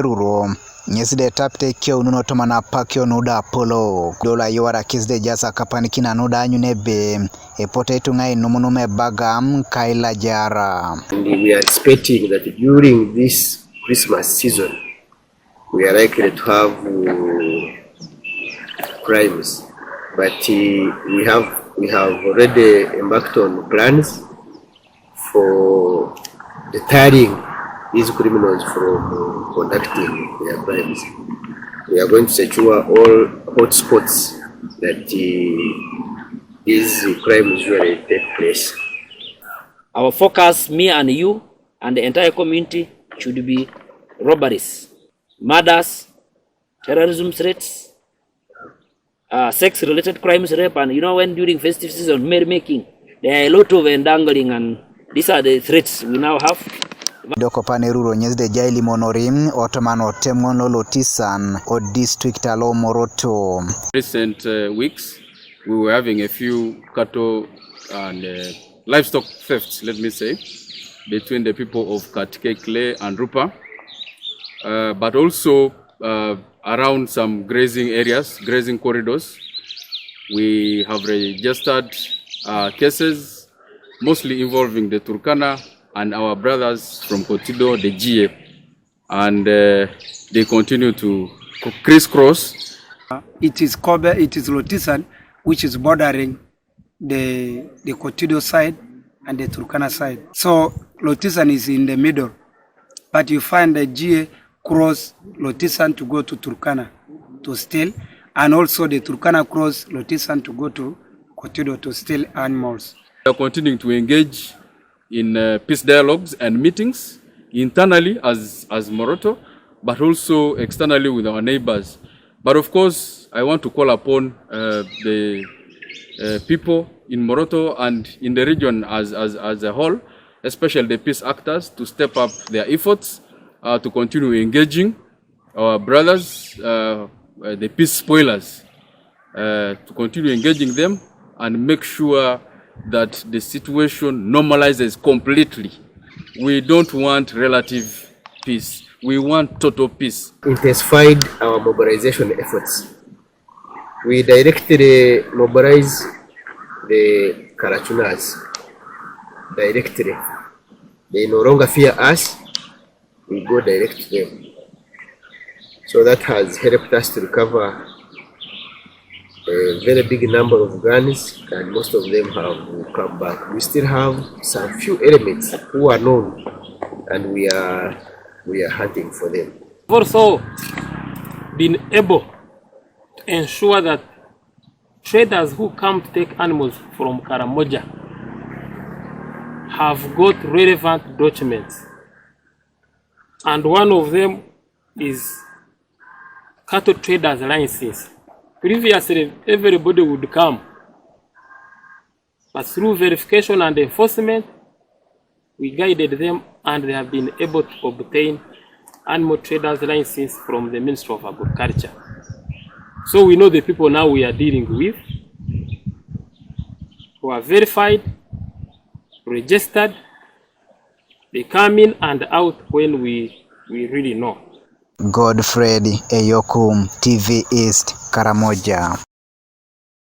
Eruruok nyesde tapte kyo nuno tomana pakyo nuda polo dola Ayuara kisde jasa Akapakinos nuda nyunebe epote tungai numunume bagam kaila jara. And we are expecting that during this Christmas season we are likely to have crimes, but we have already embarked on plans for deterring these criminals from conducting their crimes. We are going to secure all hotspots that these crimes usually take place. Our focus, me and you and the entire community, should be robberies, murders, terrorism threats, sex-related crimes, rape, and when during festive season, merrymaking, there are a lot of entangling, and these are the threats we now have. Doko paneruro nyesde jaili monorim otomano temgono lotisan o district alo Moroto. Recent weeks we were having a few cattle and livestock thefts, let me say, between the people of Katikekle and Rupa, but also around some grazing areas, grazing corridors. We have registered cases mostly involving the Turkana and our brothers from Kotido, the GA, and they continue to crisscross. It is Kobe, it is Lotisan, which is bordering the Kotido side and the Turkana side. So Lotisan is in the middle, but you find the GA cross Lotisan to go to Turkana to steal, and also the Turkana cross Lotisan to go to Kotido to steal animals. We are continuing to engage in peace dialogues and meetings internally as Moroto, but also externally with our neighbors. But of course, I want to call upon the people in Moroto and in the region as a whole, especially the peace actors, to step up their efforts to continue engaging our brothers, the peace spoilers, to continue engaging them and make sure that the situation normalizes completely. We don't want relative peace. We want total peace. Intensified our mobilization efforts. We directly mobilize the Karachunas directly. They no longer fear us. We go direct to them. So that has helped us to recover a very big number of guns, and most of them have come back. We still have some few elements who are known, and we are hunting for them. We've also been able to ensure that traders who come to take animals from Karamoja have got relevant documents, and one of them is cattle traders license. Previously, everybody would come, but through verification and enforcement, we guided them, and they have been able to obtain animal traders license from the Ministry of Agriculture. So we know the people now we are dealing with, who are verified, registered, they come in and out when we really know. Godfred Eyokum, TV East, Karamoja.